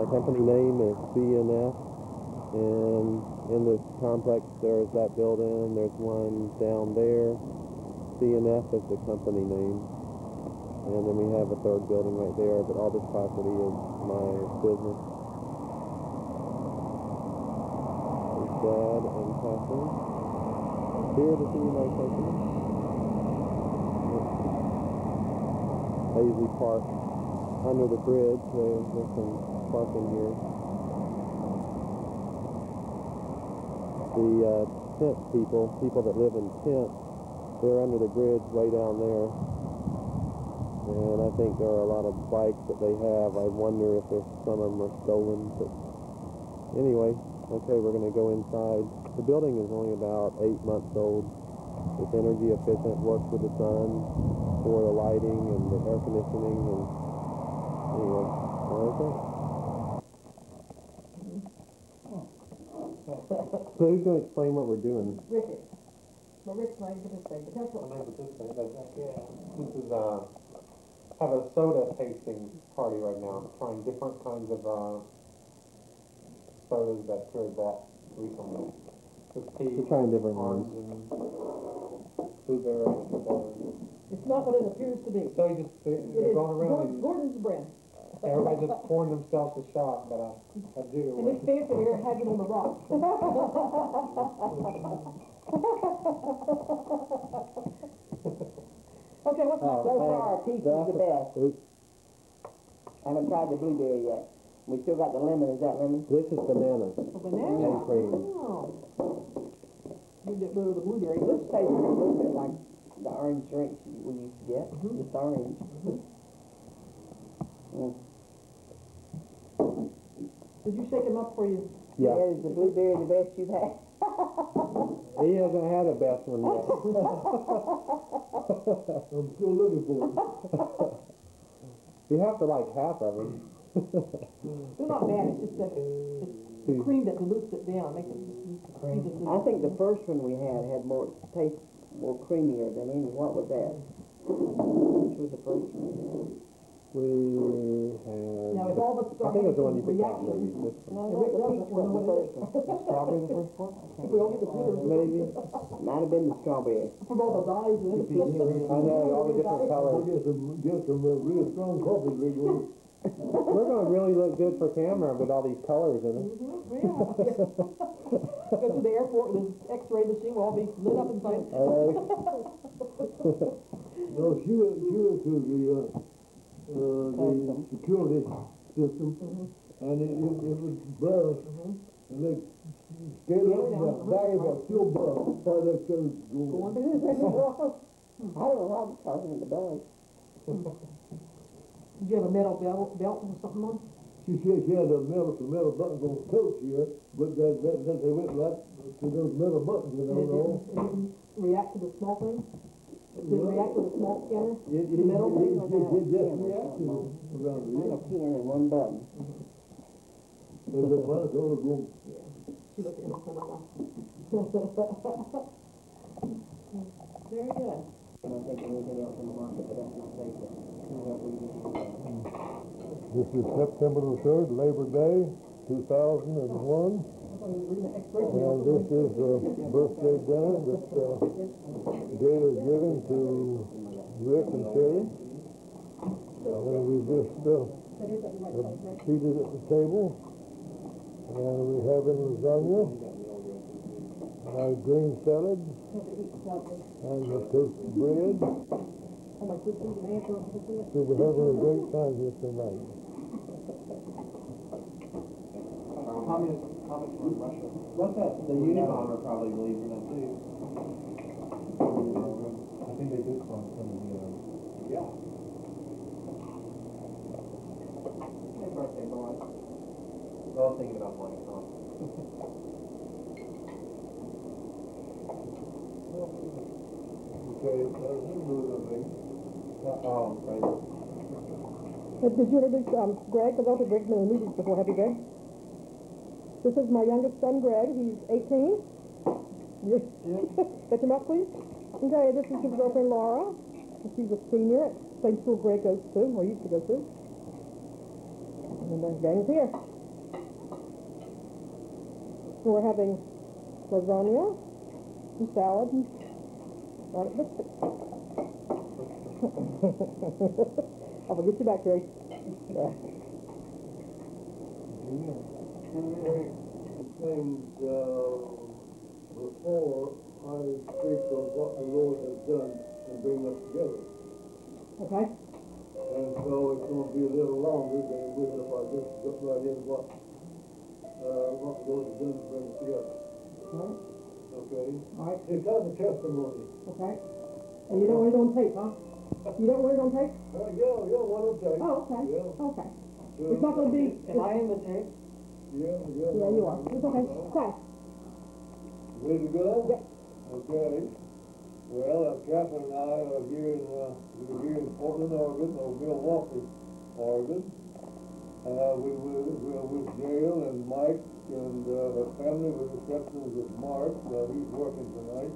company name is B&F, and in the complex there's that building, there's one down there. B&F is the company name, and then we have a third building right there, but all this property is my business. There's Dad and Katherine here to see my company. I usually park under the bridge, so there's some parking here. The tent people that live in tents, they're under the bridge way down there. And I think there are a lot of bikes that they have. I wonder if some of them are stolen. But anyway, okay, we're going to go inside. The building is only about 8 months old. It's energy efficient, works with the sun for the lighting and the air conditioning. And anyway, okay. So who's going to explain what we're doing? Richard. Well, Rick's not even participating, but that's what... I'm not participating, but yeah. This is, have a soda tasting party right now, trying different kinds of, sodas that Terry bought recently. We're trying different ones. Blueberry, It's not what it appears to be. So you just, they're going around. Gordon's brand. Everybody just pouring themselves a shot, but I do. And this fancy here had him on the rock. Okay, what's next? So far, peach is the best. I haven't tried the blueberry yet. We still got the lemon. Is that lemon? This is banana. Banana? And cream. Oh. You get rid of the blueberry. This tastes a little bit like the orange drinks we used to get. It's orange. Did you shake him up for you? Yeah. Is the blueberry the best you've had? He hasn't had a best one yet. I'm still looking for it. You have to like half of them. They're not bad, it's just that it's the cream that dilutes it down, makes it Cream. I think the first one we had more taste, more creamier than any. What was that? Which was the first one? We had... Now, it's all the I think it's the one you picked out, maybe. This one. No, the peach one was the first one. Strawberry the first one? If we all get the bitters, Maybe. Might have been the strawberry. from all the dyes and everything. I know, all the different colors. Get some real strong coffee drink with it. We're going to really look good for camera with all these colors in it. Yeah. Go to the airport with this X-ray machine, we'll all be lit up inside. No, she went to the security system, and it was brown, and they scaled up the bag of still brown. Why that color going? I don't know why I'm talking in the belly. Did you have a metal belt or something on? She said she had some metal buttons on the coat here, but then they went right to those metal buttons, you know. It didn't react to the small thing? Did it react to the small scanner? The metal thing? It just reacted around the One can and one button. They look like they were going. She looked innocent enough. Very good. I don't think anything else in the market, but that's not safe. This is September the 3rd, Labor Day, 2001. And this is a birthday dinner that Gail is giving to Rick and Terry. And we just seated at the table. And we're having lasagna, and green salad, and the toasted bread. So we're having a great time here tonight. Comments from Russia. What's that? The Unabomber probably believes in that too. I think they do call some of the, yeah. Happy birthday, boy. We're all thinking about Mike, huh? Okay, Did you introduce Greg? Because I don't think Greg's been in meetings before. Have you, Greg? This is my youngest son, Greg. He's 18. Yes. Get your mouth, please. Okay, this is his girlfriend, Laura. She's a senior at the same school Greg goes to, or used to go to. And the gang's here. We're having lasagna and salad and garlic biscuits. I will get you back, Grace. Yeah. Things before I speak of what the Lord has done and bring us together. Okay. And so it's going to be a little longer than it would if I just got right in what the Lord has done to bring us together. All right. Okay? All right. It's kind of a testimony. Okay. And you don't want it on tape, huh? You don't want it on tape? Yeah, one will take. Oh, okay. Yeah. Okay. It's not going to be... Am I in the tape? Yeah, Yeah, you are. It's okay. Okay. Ready to go? Yep. Okay. Well, Katherine and I are here in, we were here in Portland, Oregon, or Milwaukee, Oregon. We were with Gail and Mike and her family. We're receptions with Mark. He's working tonight.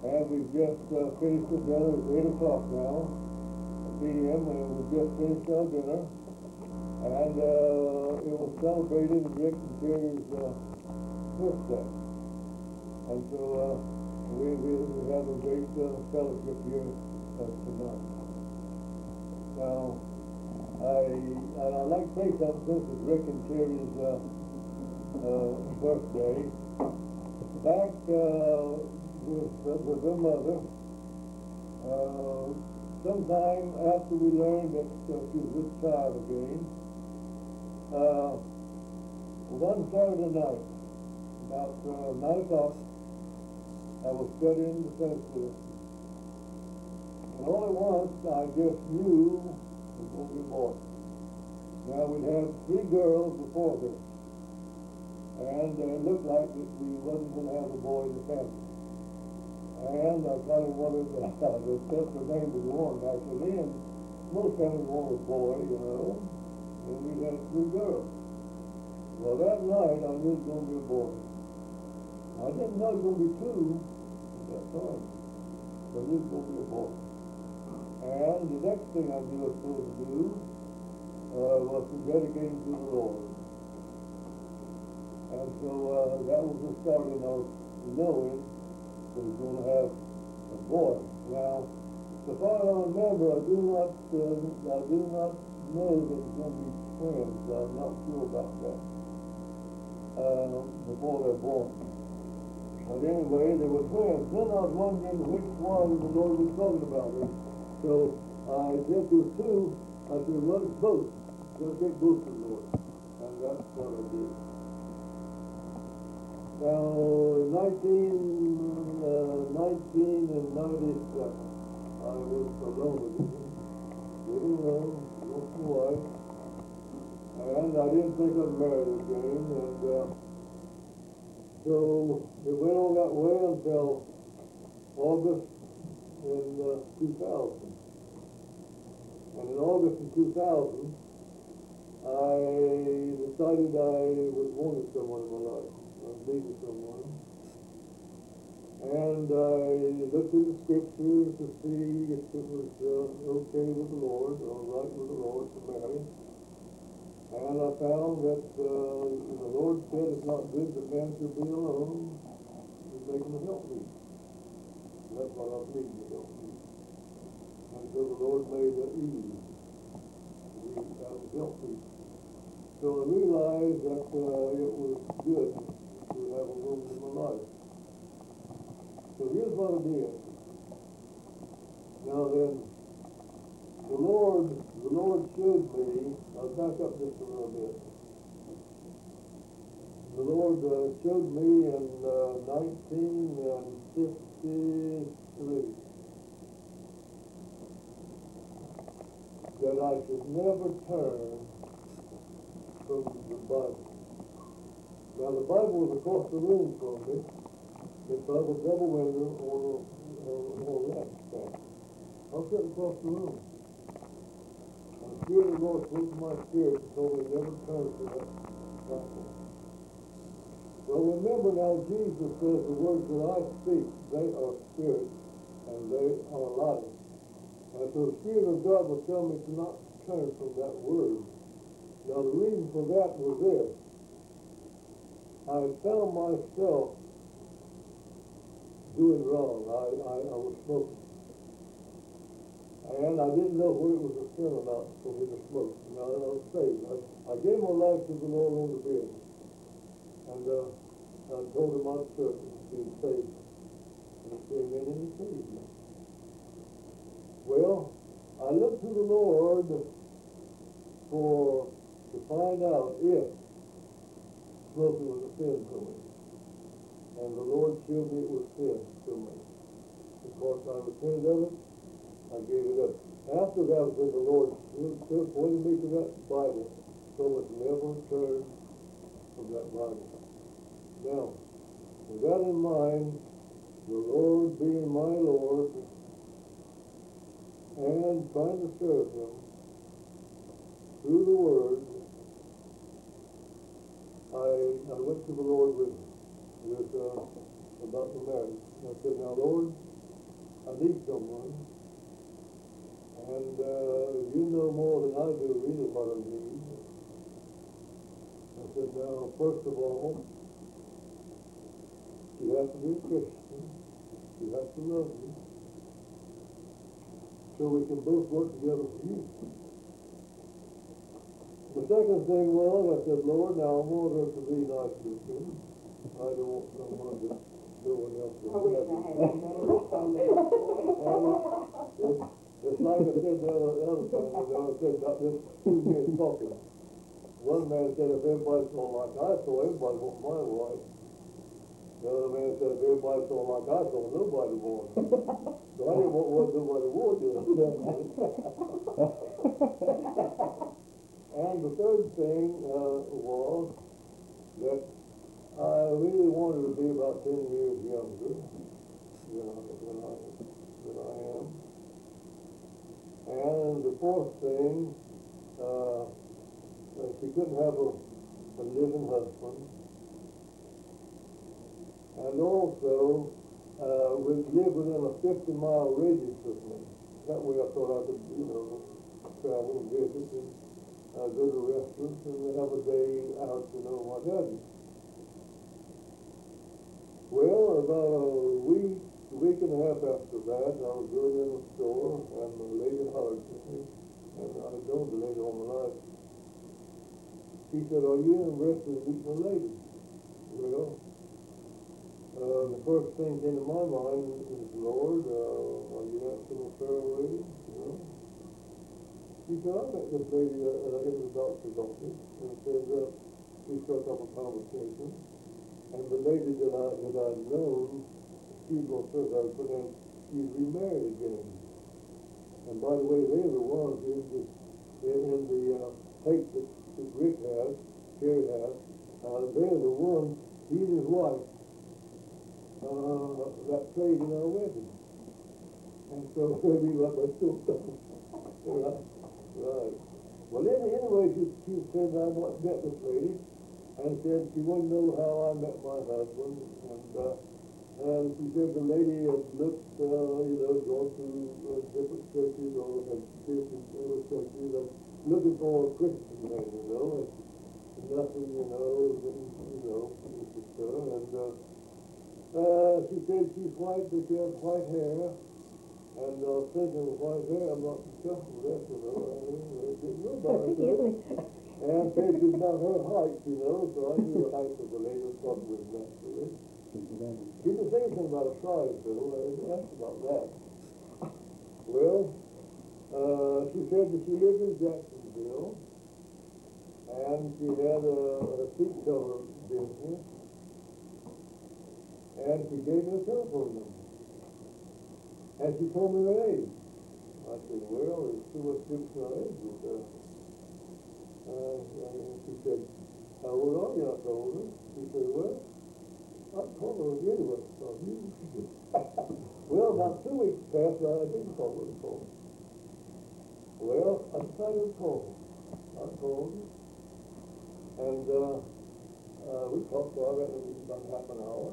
And we've just finished the dinner. It's 8 o'clock now, p.m., and we've just finished our dinner. And it was celebrating Rick and Terry's birthday. And so we have a great fellowship here tonight. Now, I'd like to say something since it's Rick and Terry's birthday. Back with their mother, sometime after we learned that she was with child again, one Saturday night, about 9 o'clock, I was studying the Tennessee. And all at once, I just knew it was going to be a boy. Now, we'd had 3 girls before this. And it looked like that we wasn't going to have a boy in the family. And I kind of wanted the sister name was one, actually. And most families want a boy, you know. And we had 3 girls. Well, that night, I knew it was going to be a boy. I didn't know it was going to be 2 at that time. But it was going to be a boy. And the next thing I knew I was supposed to do was to dedicate him to the Lord. And so that was the starting of knowing that he was going to have a boy. Now, so far as I remember, I do not know that it's going to be twins. I'm not sure about that. Before they're born. But anyway, they were twins. Then I was wondering which one the Lord was talking about. So I said to 2, I said, well, it's both. I'm going to take both to the Lord. And that's what I did. Now, 1997, I was alone with him. Didn't know, with my wife. And I didn't think I'd marry again. And so it went on that way until August in 2000. And in August in 2000, I decided I was wanting someone in my life. I was needing someone. And I looked in the scriptures to see if it was okay with the Lord, or right with the Lord to marry. And I found that the Lord said it's not good that man should be alone. He's making a helpmeet. That's what I was needing, a helpmeet. And so the Lord made it easy. We have a helpmeet. So I realized that it was good to have a woman in my life. So here's what I did. Now then, the Lord showed me, I'll back up just a little bit. The Lord showed me in 1953 that I should never turn from the Bible. Now the Bible was across the room from me. It's by the double window or that thing. I was sitting across the room. And the Spirit of the Lord spoke to my spirit and told me never turn to that platform. Well, remember now, Jesus says the words that I speak, they are spirit and they are life. And so the Spirit of God will tell me to not turn from that word. Now the reason for that was this. I found myself doing wrong. I was smoking. And I didn't know where it was a sin or not for me to smoke. Now, I was saved. I gave my life to the Lord on the bed. And I told him I was certain of being saved. And he came in and he saved me. Well, I looked to the Lord to find out if smoking was a sin for me. And the Lord showed me it was sin to me. Of course, I repented of it. I gave it up. After that, when the Lord pointed me to that Bible, so it never turned from that Bible. Now, with that in mind, the Lord being my Lord, and trying to serve Him through the Word, I went to the Lord with about the marriage. I said, now Lord, I need someone, and you know more than I do really what I need. I said, now first of all, you have to be a Christian. You have to love me, so we can both work together for you. The second thing was, I said, Lord, now I want her to be nice to me. I don't want someone that no one else will have. It's like I said the other time, I said about this two men talking. One man said, if everybody saw like I saw, everybody want my wife. The other man said, if everybody saw like I saw, nobody wanted. So I didn't want what nobody wanted. And the third thing was that I really wanted to be about 10 years younger than I am. And the fourth thing, she couldn't have a living husband. And also, would live within a 50-mile radius of me. That way I thought I could, travel and visit and go to restaurants and have a day out, what have you. Well, about a week and a half after that, I was going in the store, and the lady hollered at me, and I know the lady all my life. She said, are you interested in meeting a lady? Well, the first thing came to my mind is, Lord, are you asking a fair lady? She said, I met this lady in the doctor's office, and said, we struck up a conversation, and the lady that I'd known, she's going to serve her husband, and she's remarried again. And by the way, they're the ones in the tape that Rick has, Sherry has, they're the ones, he and his wife, that played in our wedding. And so maybe what I still right. Well, anyway, she said I met this lady, and said she wanted to know how I met my husband, and she said the lady had looked, gone to different churches or had lived in other churches, and looking for a Christian man, and nothing, and she said she's white, but she has white hair. And thinking of white hair, I'm not discussing that, I didn't know about her. And said she's about her height, so I knew the height of the lady was probably naturally. She didn't say anything about a size, though. I didn't ask about that. Well, she said that she lived in Jacksonville, and she had a seat cover business, and she gave me a telephone number. And she told me her age. I said, well, there's too much difference in our ages. And she said, how old are you? I told her. She said, well, I'll call her again with you. Well, about 2 weeks passed, I didn't call her before. Well, I decided to call her. I called her. And we talked for about half an hour.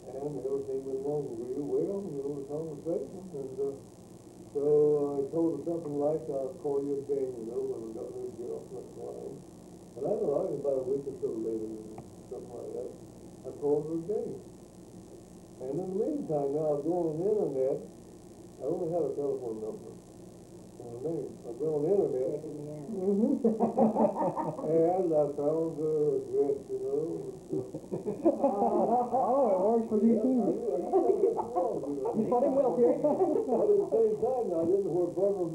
And everything went along real well, the conversation. And so I told her something like, I'll call you again, when we got ready to get off that line. And I know I was about a week or so later. something like that. I called her again. And in the meantime, now I was going on the internet. I only had a telephone number and a name. I was on the internet. And I found her address, you know. Oh, it works for you too. You taught him well, Terry. But at the same time, I didn't know where Burnham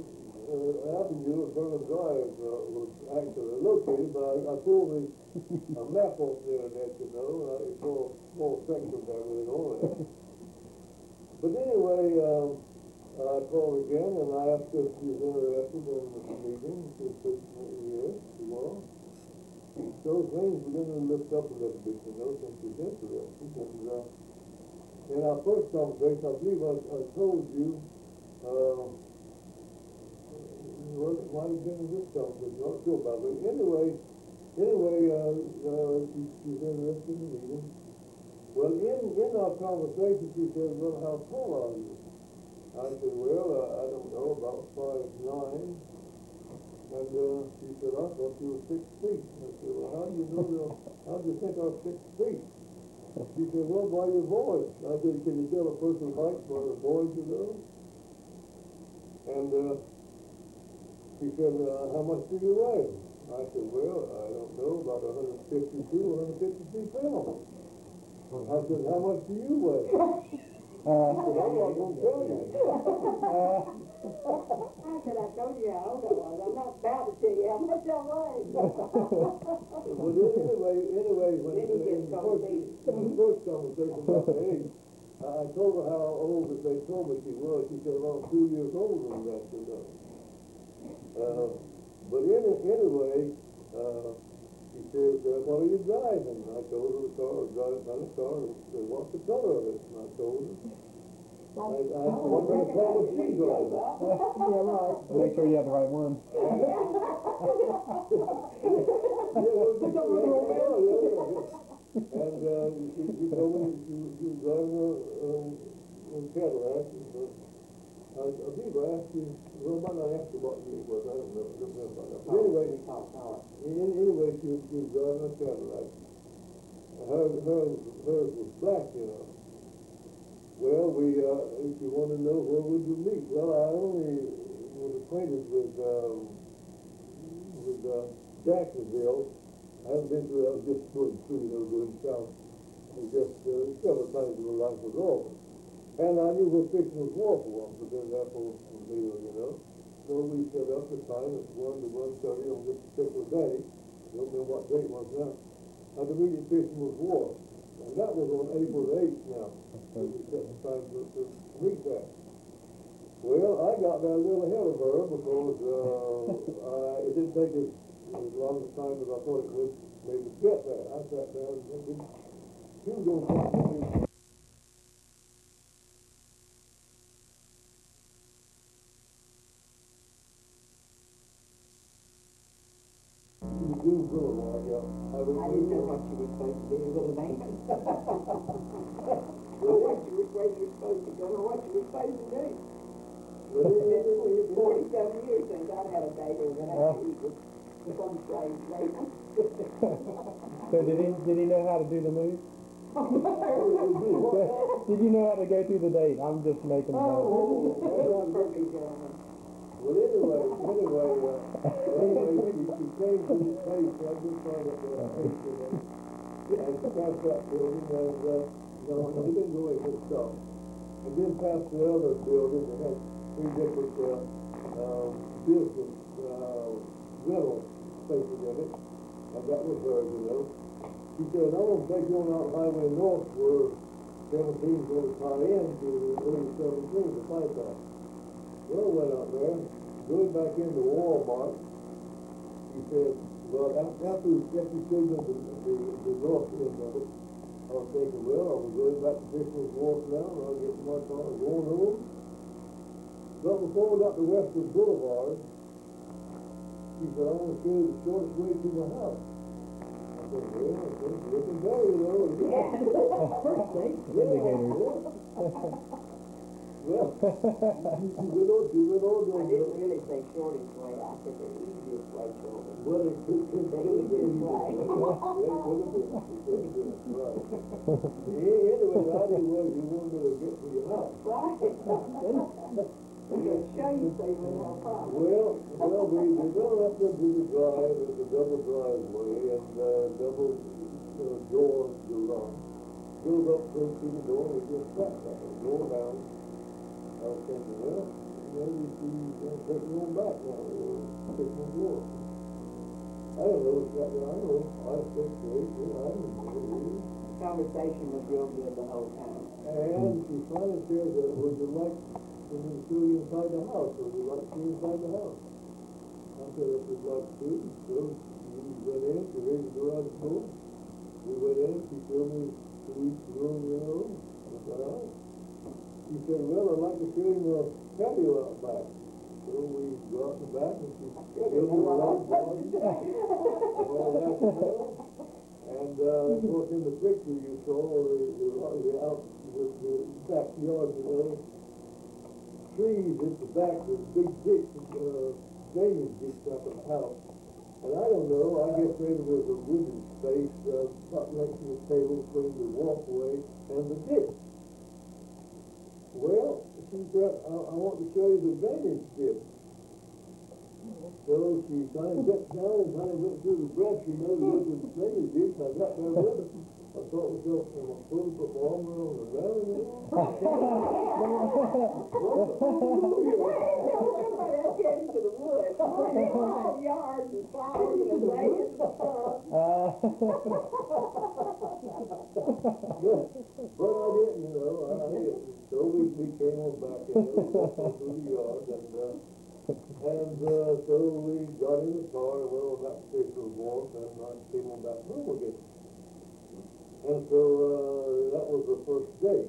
Avenue or Burnham Drive was actually located, but I pulled a map off the internet, you know, and I saw a small section there with it on it. But anyway, I called again and I asked her if she was interested in this meeting. She said, yes, she was. So things began to lift up a little bit, you know, since she's interested. And in our first conversation, I believe I told you, well, it might have been in this conversation, I'm not sure about it. But anyway, she's interested in the meeting. Well, in our conversation, she said, well, how tall are you? I said, well, I don't know, about 5'9". And she said, I thought you were 6 feet. I said, well, how do you think I was 6 feet? She said, well, by your voice. I said, can you tell a person's height by their voice, you know? And she said, how much do you weigh? I said, well, I don't know, about 152, 153 pounds. I said, how much do you weigh? She said, I'm not going to tell you. I said, I told you how old I was. I'm not about to tell you how much I weigh. But anyway, when in the first conversation about the age, I told her how old that they told me she was. She said, about 2 years older than that, you know. But anyway, she says, what are you driving? I told her the car, I was driving down the car, and she said, what's the color of it? And I told her. I said, what kind of car was she driving? Yeah, right. Make sure you have the right one. And she told me she was driving a Cadillac. I believe I asked you, well, I might not ask you what year it was, I don't know. But anyway, she was driving a Cadillac. Hers was black, you know. Well, if you want to know where would you meet? Well, I only was acquainted with Jacksonville. I haven't been through, I was just going through, you know, going south. And just several times in my life was over. And I knew where Fisherman's Wharf was, because that's what was familiar, you know. So we set up the time at 1 to 1:30 on this particular day. I don't know what date it was now. To meet at Fisherman's Wharf. And that was on April the 8th now. So we set the time to meet that. Well, I got there a little ahead of her because it didn't take as long a time as I thought it would maybe to get there. I sat down and thinking, she was going to talk to me. I didn't know what you were supposed to do with a man. Or where you were supposed to go, or what you were supposed to do. It's been 47 years since I had a date or that he was some slave later. So did he know how to do the move? Did you know how to go through the date? I'm just making it up. Perfect gentleman. Well, anyway, she came to the place, I just found out that place, and she passed that building, and, we didn't go away for the stop. And then past the other building, that had 3 different, business, rental places in it, and that was hers, you know. She said, I want to take you on out Highway North where 17's going to tie in to early 17, the pipeline. Well, went out there, going back into Walmart, he said, well, after we showed them the north end of it, I was thinking, well, I was going back to Fisherman's Wharf now, and I'll get to my car and going home. But before we got to Western Boulevard, he said, I want to show you the shortest way to my house. I said, well, it's looking better, you know. Indicators. Well, you went on I didn't really say shortest way, I said the easiest way, shortest. Well, it could be The easiest way. It could have been, right. Anyway, the idea was you wanted to get to your house. Right. We can show you so you wouldn't have a problem. Well, we go up there to the drive, it's a double driveway, and double doors to goes up to the door, and we just sat there, door down. I was thinking, well, maybe she's going to take me on back now, take me door. I don't know, I don't know, 5, 6, 8, I don't know. The conversation was real good the whole time. And she finally says, would you like for me to show you inside the house, or would you like to see inside the house? I said, if you'd like to. So we went in, she raised the door out of the door. We went in, she showed me to each room, I said, all right. She said, well, I'd like to show you the patio out back. So we go out the back, and she showed me the last one. And of course, in the picture you saw the backyard, trees at the back, there's big ditch, drainage ditch up in the house. And I don't know, I guess maybe there's a wooden space up next to the table between the walkway and the ditch. Well, she said, I want to show you the drainage ditch. So she kind of got down and kind of went through the brush, looked at the drainage ditch. I got there with her. I thought myself, am I supposed to put my arm around the ground? To the woods. Yards and flowers and ladies and stuff. But I didn't, I didn't. So we came on back in, through the yard, and so we got in the car, and went on that particular walk, and I came on back home again. And so that was the first day.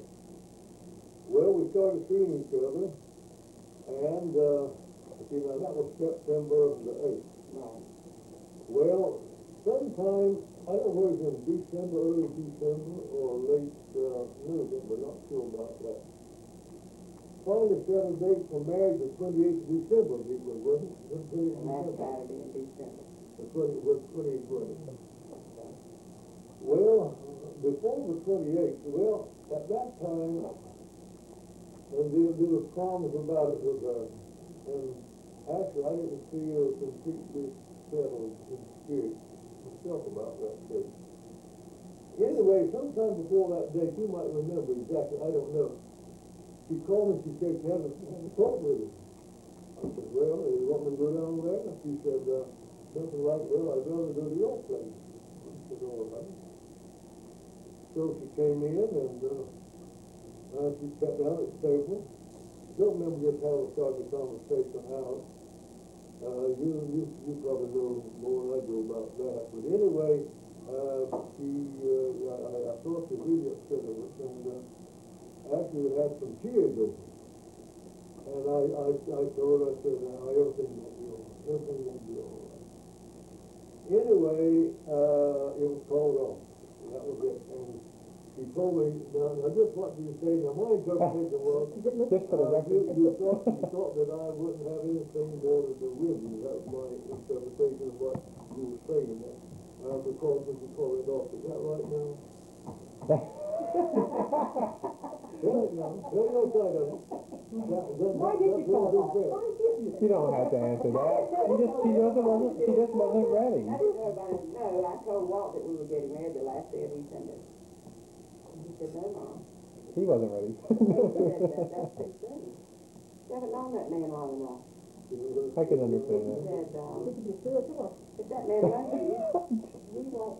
Well, we started seeing each other, and that was September the 8th. Well, sometime, I don't know if it was in December, early December, or late November, not sure about that. Finally set a date for marriage the 28th of December, wasn't it? Last Saturday in December. It was 2020. Well, before the 28th, at that time, and there was promise about it, and actually I didn't feel completely settled in spirit myself about that date. Anyway, sometime before that date, you might remember exactly, I don't know. She called me, she said, "Can I talk with you?" I said, "Well, you want me to go down there?" And she said, something like, "Well, I'd rather go to your place." I said, "All right." So she came in, and she sat down at the table. I don't remember just how we started the conversation out. You probably know more than I do about that. But anyway, I thought she was really upset with us, and actually had some tears in her. And I told her, I said, everything will be all right. Everything will be all right. Anyway, it was called off. That was it. And she told me, now I just want you to say, now my interpretation was, Just for the record. you thought that I wouldn't have anything more to do with you. That was my interpretation of what you were saying there. Because we could call it off. Is that right now? Why did you call off? Why did you? You don't have to answer that. She just wasn't ready. I didn't know about it. No, I told Walt that we were getting married the last day of December. He said, "No, Mom." He wasn't ready. He said, "That's too soon. You haven't known that man long enough." I can understand He that. said, if that man loves you, he won't.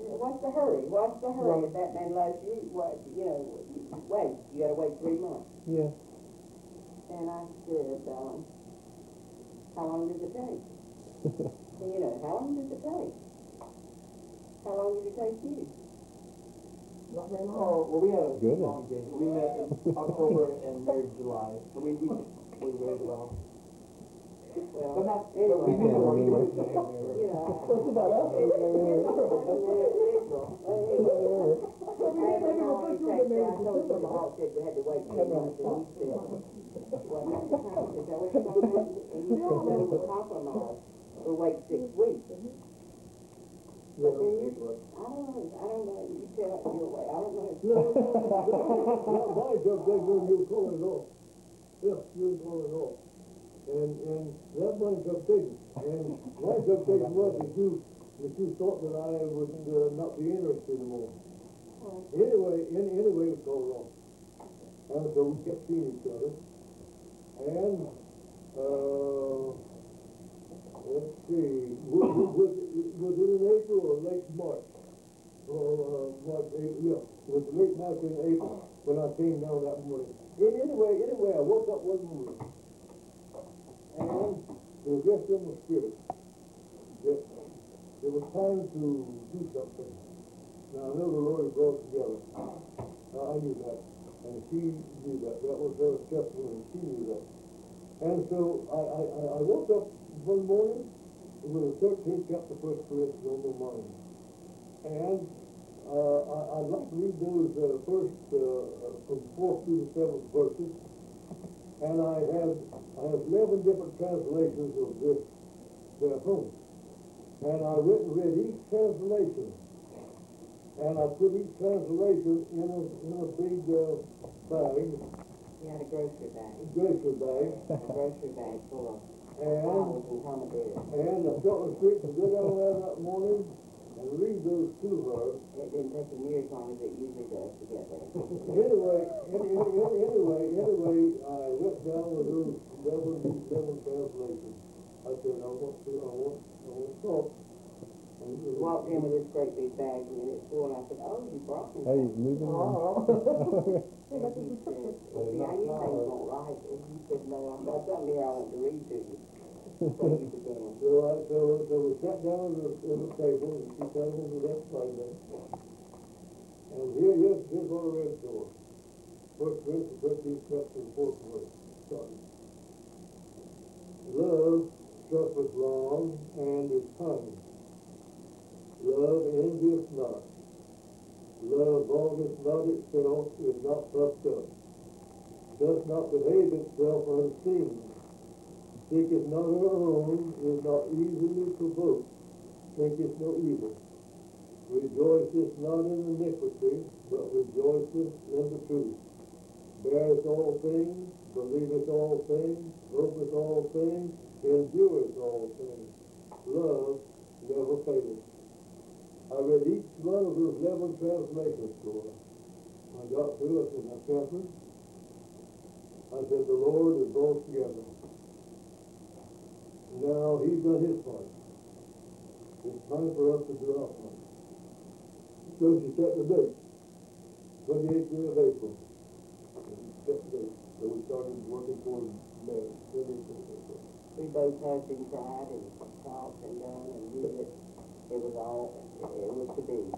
What's the hurry? What's the hurry? If that man loves you, wait. You gotta wait 3 months. Yeah. And I said, how long does it take? And how long does it take? How long did it take you? Not very long. Oh, well, we had a Goodness. long engagement. We met in October and married in July. So we married well. Well, But not, anyway. we did a long Anyway. What's about us? Maybe we'll put you in get married I in told December, you the Mom. boss said we had to wait 2 months, and he said, well, not the time, is that what you're talking about? And he said, no, we'll compromise, we'll wait 6 weeks. But then you, I don't know, you tell it your way, I don't know. My job, they go, you'll call it off. Yeah, you'll call it off. And that money kept taken. And my temptation was that you thought that I would not be interested anymore. Anyway, it was called off. And so we kept seeing each other. And, let's see, was it in April or late March? Or March, April, yeah, it was late March and April when I came down that morning. Anyway, I woke up one morning. And it was just in my spirit that it was time to do something. Now, I know the Lord had brought us together. I knew that. And she knew that. That was her testimony. She knew that. And so I woke up one morning with the 13th chapter of 1 Corinthians on my mind. And I'd like to read those first from 4th through the 7th verses. And I have 11 different translations of this at home. And I went and read each translation. And I put each translation in a big bag. You had a grocery bag. Grocery bag. A grocery bag full of And flowers and commentaries. I felt the street to go down there that morning and read those to her. It didn't take you near as long as it usually does to get there. Anyway, I went down with those 11 translations. I said, I want to talk. He walked in with this great big bag and it's full, and I said, oh, you brought me Hey, some. moving on. And he said, see, how you say you won't write? And he said, no, I've got something here I want to read to you. So you began. So we sat down at the table, and she sat on the left side there. And here's what I read to her. 1 Corinthians 13th chapter and 4th verse. Started. Love suffereth long and is kind. Love envieth not. Love vaunteth not itself, is not puffed up, does not behave itself unseemly, seeketh not her own, is not easily provoked, thinketh no evil, rejoiceth not in iniquity, but rejoiceth in the truth, beareth all things, believeth all things, hopeth all things, endureth all things. Love never faileth. I read each one of those 11 translations to her. I got through, I said, now, Katherine, I said, the Lord is brought together. Now, he's done his part. It's time for us to do our part. So she set the date, 28th day of April. And she set the date. So we started working towards marriage, 28th day of April. We both hugged and cried and talked and done and knew that it was to be.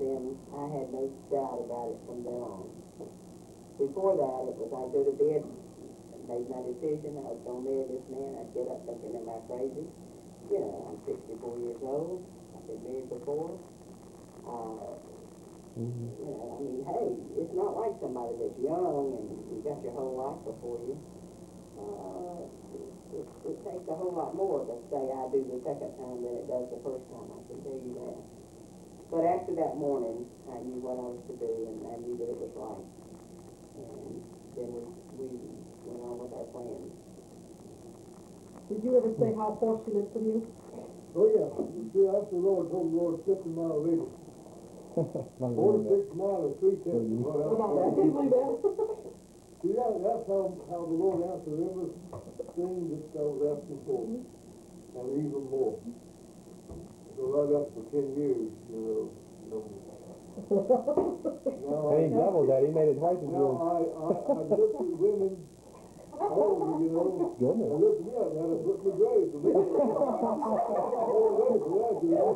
Then I had no doubt about it from then on. Before that, it was I'd go to bed, made my decision, I was going to marry this man. I'd get up thinking, am I crazy? You know, I'm 64 years old. I've been married before. You know, I mean, hey, it's not like somebody that's young and you got your whole life before you. It takes a whole lot more to say I do the second time than it does the first time, I can tell you that. But after that morning, I knew what I was to do, and I knew that it was right. And then we went on with our plans. Did you ever say how far she lived from you? Oh, yeah. See, after the Lord told the Lord 50 mile radius. 46 miles and 3 tenths. What about that? Can you believe that? See, that's how the Lord answered everything that I was asking for, and even more. So right up for 10 years, you know. And he doubled that. He made it twice as Now, good. I looked at women, you know, Goodness. I looked at me up, and I put my grave to me. Oh, ready for that, you know.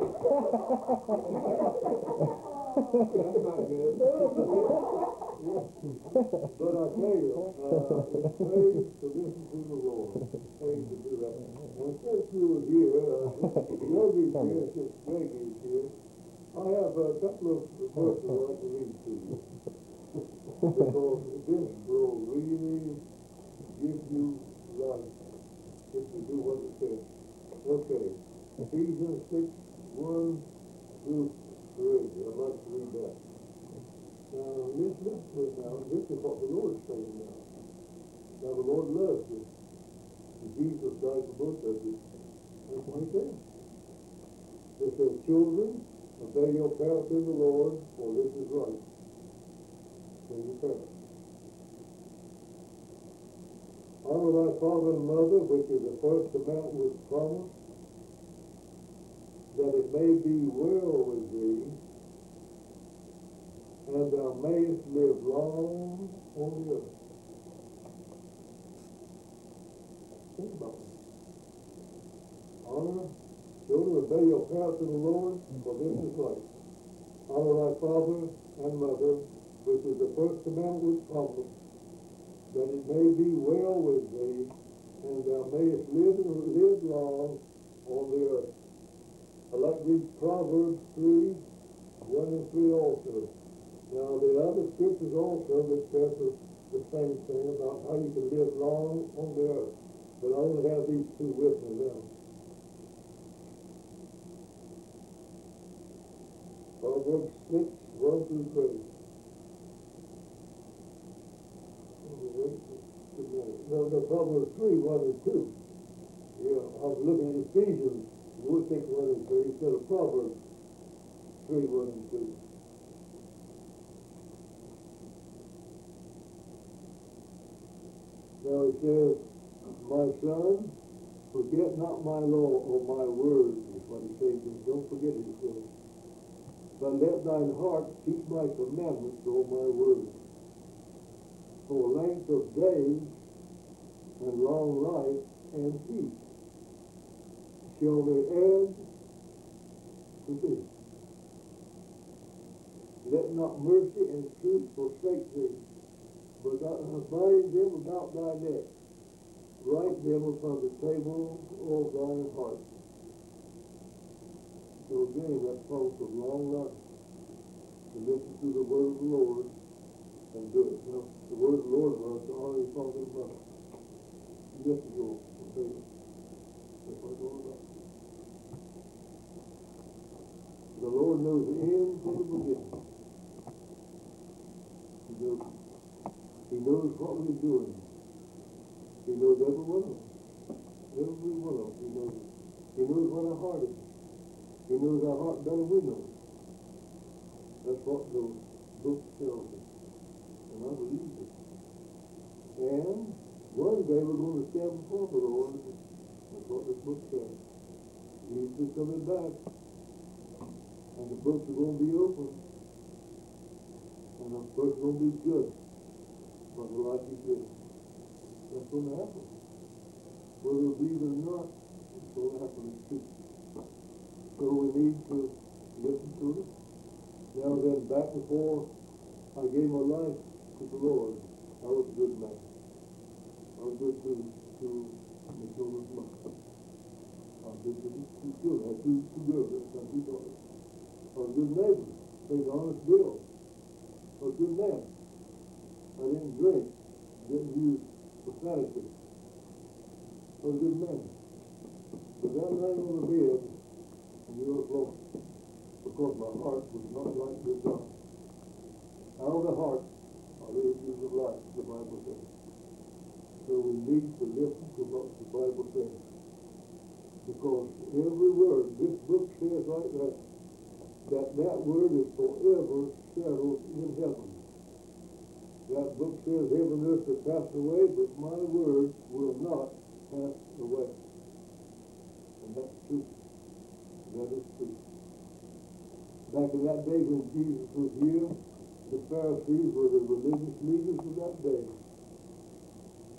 That's not good. But I tell you, it's praise to listen to the Lord. Praise to do that. And since you were here, Yogi's here, since Greg is here, I have a couple of verses I'd like to read to you. Because this will really give you life if you do what it says. Okay, Ephesians 6:1 through 3. I'd like to read that. Now, listen to it now. This is what the Lord is saying now. Now, the Lord loves you. Jesus died for both of you. That's what he said. It says, children, obey your parents in the Lord, for this is right. Obey your parents. Honor thy father and mother, which is the first commandment with promise, that it may be well with thee, and thou mayest live long on the earth. Think about it. Honor, children, obey your parents in the Lord, for this is right. Honor thy father and mother, which is the first commandment with promise, that it may be well with thee, and thou mayest live long on the earth. I like to read Proverbs 3:1 and 3 also. Now, the other scriptures also that says the same thing about how you can live long on the earth. But I only have these two with me now. Proverbs 6:1 through 3. No, Proverbs 3:1 and 2. Yeah, I was looking at Ephesians 6:1 and 3 instead of Proverbs 3:1 and 2. Now it says, my son, forget not my law or my word, is what he says. Don't forget it, he says. But let thine heart keep my commandments or my word. For length of days and long life and peace shall they add to thee. Let not mercy and truth forsake thee, but bind them about thy neck. Write them upon the table of thine heart. So again, that promise of long life. To listen to the word of the Lord and do it. Now, the word of the Lord was to honor your father and mother. Listen to them. Okay. That's what it's all about. The Lord knows the end from the beginning. He knows what we're doing. He knows every one of them. Every one of them. He knows it. He knows what our heart is. He knows our heart better than we know it. That's what the book tells us. And I believe it. And one day we're going to stand before the Lord. That's what this book says. Jesus is coming back. And the books are going to be open. And the person is going to be judged by the life he lived. That's going to happen. Whether we believe it or not, it's going to happen. It's true. So we need to listen to it. Now then, back before I gave my life to the Lord, I was a good man. I was good to my children's mother. I was good to two children. I had two girls. I had two daughters. I was a good neighbor. Paid an honest bill. I was a good man. I didn't drink. Didn't use profanity. I was a good man. But that night on the bed, and you were lost. Because my heart was not like your God. Out of the heart are the issues of life, the Bible says. So we need to listen to what the Bible says. Because every word, this book says right there, that word is forever settled in heaven. That book says heaven and earth will pass away, but my word will not pass away. And that's true. That is true. Back in that day when Jesus was here, the Pharisees were the religious leaders of that day.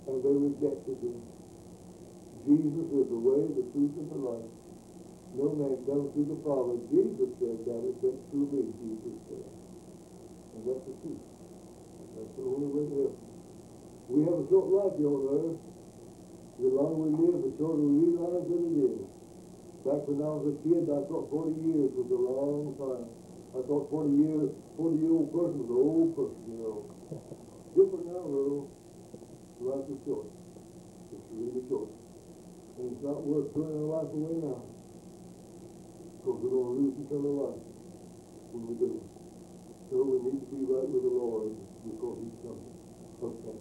And they rejected him. Jesus is the way, the truth, and the life. No man comes to the Father. Jesus said that except through me, Jesus said. And that's the truth. That's the only way to heaven. We have a short life here on earth. The longer we live, the shorter we realize that it is. Back when I was a kid, I thought 40 years was a long time. I thought 40-year-old person was an old person, you know. eternal life when we do. So we need to be right with the Lord before He's coming. Okay.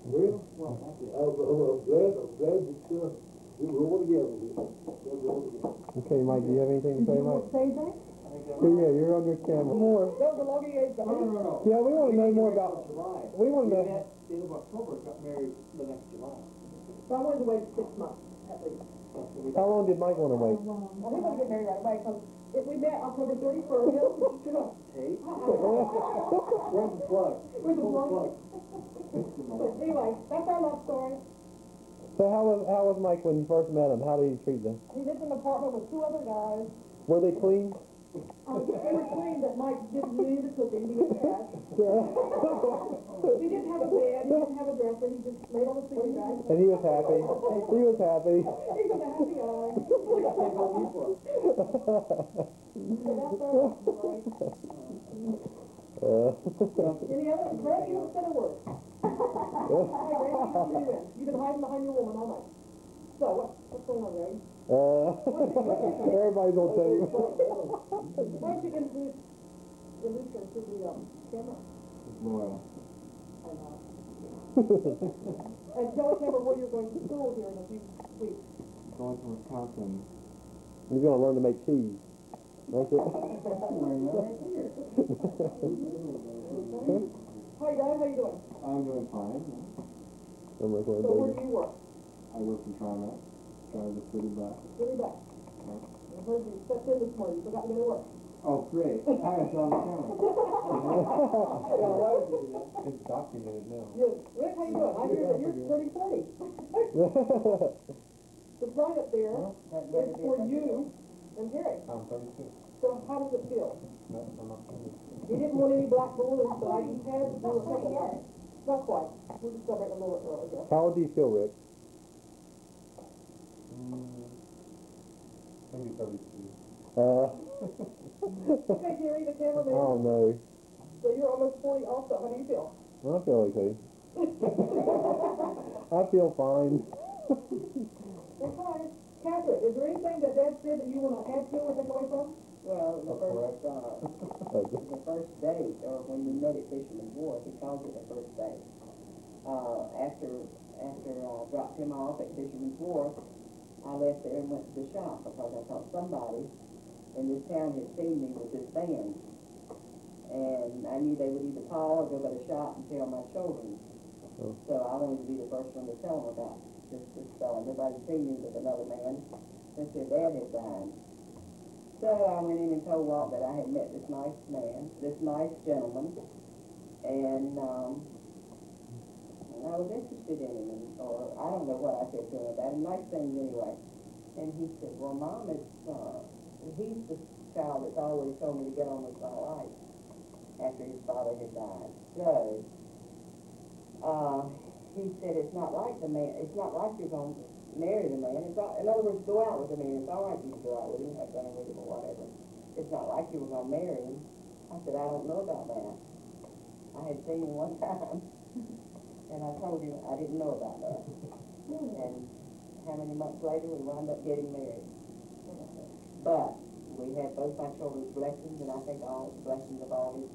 Well, I'm glad that we roll together here. Okay, Mike, do you have anything to say, Mike? Say that? Yeah, you're on your camera. More. That was a long age, No. Yeah, we want to know more about. July. We want to know. At the end of October, got married the next July. So I wanted to wait 6 months, at least. How long did Mike want to wait? Well, we want to get married right away, because if we met October 31st, you know. Hey, where's the plug? Where's the plug? But anyway, that's our love story. So how was Mike when you first met him? How did he treat them? He lived in an apartment with 2 other guys. Were they clean? They were clean, but Mike didn't do the cooking. He was trash. He didn't have a bed. He didn't have a dresser. He just laid on the sleeping bag. And he was happy. He was happy. He was a happy guy. So that's our love story. Any other? Greg, you haven't said a word. Hey, Greg, you win. You've been hiding behind your woman all night. So, what's going on, Greg? Everybody's on tape. Why don't you introduce her to the camera? Laura. And tell us where you're going to school here in a few weeks. Going to Wisconsin. You're going to learn to make cheese. That's it. Hi, guys. How you doing? I'm doing fine. I'm recording, So where baby. do you work? I work in Toronto. Drive the city bus. Really back. I heard you stepped in this morning. You forgot to go to work. Oh, great. I saw the camera. It's documented now. Yes. Rick, how you doing? I hear that you're pretty funny. The sign up there is for you and Harry. I'm 32. So how does it feel? No, I'm not 32. He didn't want any black balloons, so I just had to do a couple of Not quite. We're just celebrating a little early, I guess. How old do you feel, Rick? Maybe 32. Okay, Gary, the cameraman. Oh, no. So you're almost 40 also. How do you feel? I feel okay. I feel fine. That's fine. Katherine, is there anything that Dad said that you want to add to or take away from? Well, the first date, or when we met at Fisherman's Wharf, he called it the first date. After I dropped him off at Fisherman's Wharf, I left there and went to the shop because I thought somebody in this town had seen me with this band. And I knew they would either call or go to the shop and tell my children. Oh. So I wanted to be the first one to tell them about this fellow. Nobody'd seen me with another man since their dad had died. So I went in and told Walt that I had met this nice man, this nice gentleman, and I was interested in him, or I don't know what I said to him about him. Nice things anyway. And he said, well, Mom, he's the child that's always told me to get on with my life after his father had died. So, he said, it's not like the man, it's not like you're going to marry the man. It's not, in other words, go out with the man. It's all right for you to go out with him, have dinner with him or whatever. It's not like you were going to marry him. I said, I don't know about that. I had seen him one time, and I told him I didn't know about that. And how many months later, we wound up getting married. But we had both my children's blessings, and I think all the blessings of all his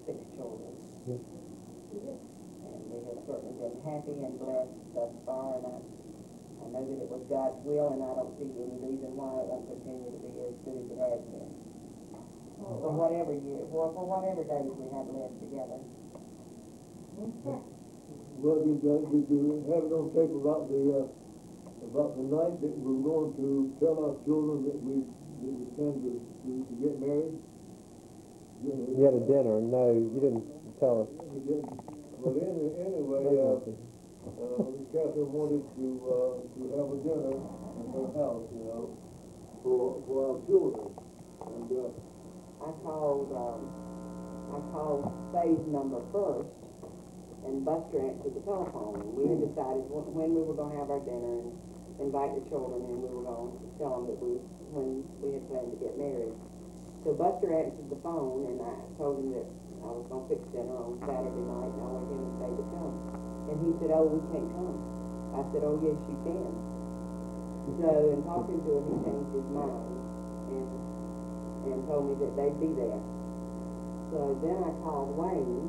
6 children. Yes. And we have certainly been happy and blessed thus far, and I know that it was God's will, and I don't see any reason why it won't continue to be as good as it has been. For whatever year, for whatever days we have left together. Well, did you have it on tape about the night that we're going to tell our children that we intend to get married? You had a dinner. No, you didn't tell us. Well, anyway, Katherine wanted to have a dinner in her house, you know, for our children. And I called phase number first, and Buster answered the telephone. And we had decided when we were going to have our dinner and invite the children, and we were going to tell them that when we had planned to get married. So Buster answered the phone, and I told him that I was going to fix dinner on Saturday night, and I wanted him and Faye to come. And he said, oh, we can't come. I said, oh, yes, you can. So, in talking to him, he changed his mind and told me that they'd be there. So then I called Wayne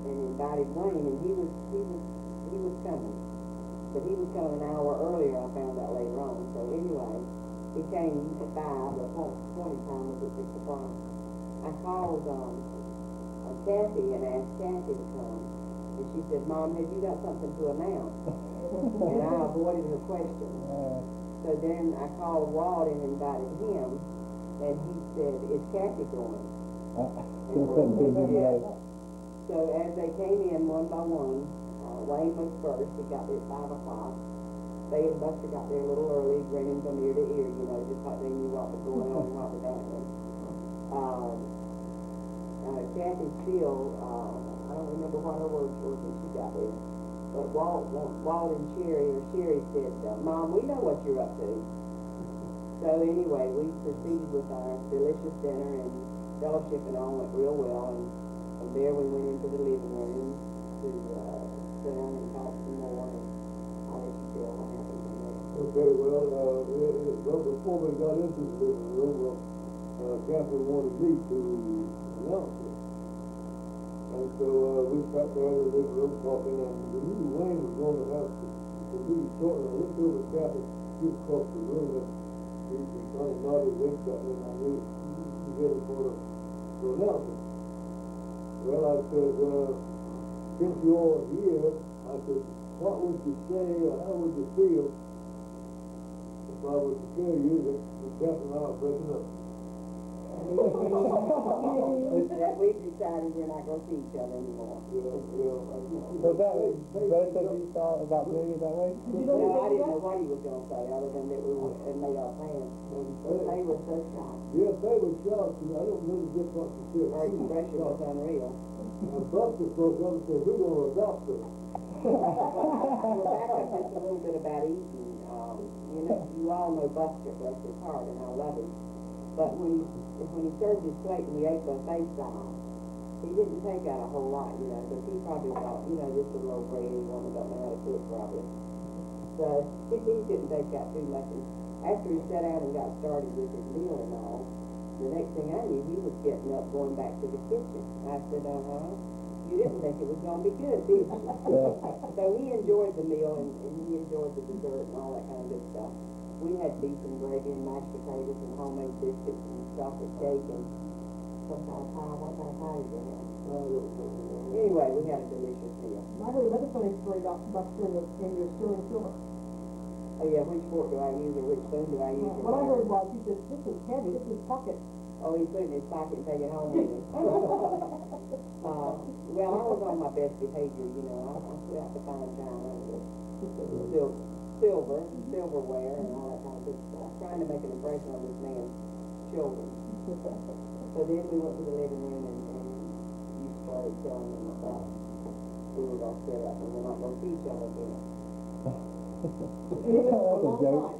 and invited Wayne, and he was coming. But he was coming an hour earlier, I found out later on. So anyway, he came at 5, the appointed time was at 6 o'clock. I called Kathy and asked Kathy to come. And she said, Mom, have you got something to announce? And I avoided her question. So then I called Walt and invited him, and he said, is Kathy going? So as they came in one by one, Wayne was first. He got there at 5 o'clock. They and Buster got there a little early, grinning from ear to ear, you know, just like they knew what was going on and what was happening. Kathy still, I don't remember what her words were when she got there, but Walt and Sherry said, Mom, we know what you're up to. So anyway, we proceeded with our delicious dinner, and fellowship and all went real well, and from there we went into the living room to sit down and talk some more, and I'll let you tell what happened from there. Okay, well, before we got into the living room, Katherine wanted me to announce it. And so we sat there in the living room talking, and we knew Wayne was going to have to leave shortly. I looked over at Katherine, she was across the room, and he kind of nodded, winked at me, and I knew he was ready for the announcement. Well, I said, since you're all here, I said, what would you say, or how would you feel if I was to tell you that Katherine and I are breaking up? That we've decided we're not going to see each other anymore. So that was best that you thought about doing it that way? No, I didn't know what he was going to say, other than that we had made our plans. They were so shocked. Yes, they were shocked. I don't remember just what she said. Our expression was unreal. And Buster spoke up and said, we're going to adopt her. Well, back up just a little bit about Ethan. You know, you all know Buster, bless his heart, and I love him. But when he served his plate and we ate buffet style, he didn't take out a whole lot, you know, because he probably thought, you know, this little old Brady woman don't know how to cook probably. So he didn't take out too much. And after he sat down and got started with his meal and all, the next thing I knew, he was getting up, going back to the kitchen. I said, you didn't think it was going to be good, did you? So he enjoyed the meal, and he enjoyed the dessert and all that kind of good stuff. We had beef and gravy and mashed potatoes and homemade biscuits and chocolate cake and what kind of pie did we have? Anyway, we had a delicious meal. I heard another funny story about Buster and your sterling silver. Oh yeah, which fork do I use or which spoon do I use? What I heard was, he said, this is heavy, this is pocket. Oh, he put it in his pocket and take it home with him. Well, I was on my best behavior, you know. I put out the fine china and silverware and all that kind of good stuff, trying to make an impression on this man's children. So then we went to the living room and you started telling them about we were going to set up and we're not going to see each other again. That's a joke.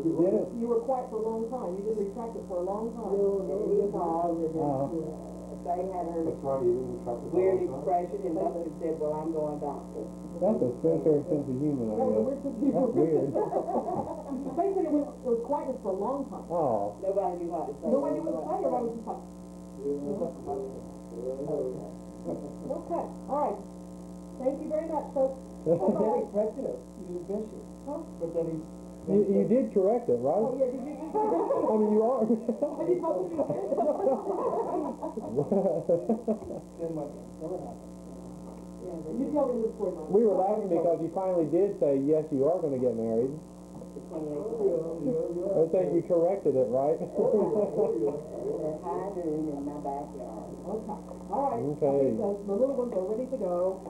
You were quiet for a long time. You didn't retract it for a long time. He paused and Faye had her weird expression, and Buster said, well, I'm going doctor. That's a sincere sense of humor, I guess. That's weird. They said it was quietness for a long time. Oh. Nobody knew what to say. Nobody knew what to say. Everybody was just like, okay. All right. Thank you very much, folks. You did correct it, right? Oh, yeah, did you? I mean, you are. Have you told me? You tell me the story, Mike. We were laughing because you finally did say, yes, you are going to get married. I think you corrected it, right? High noon in my backyard. Okay. All right. Okay. The little ones are ready to go.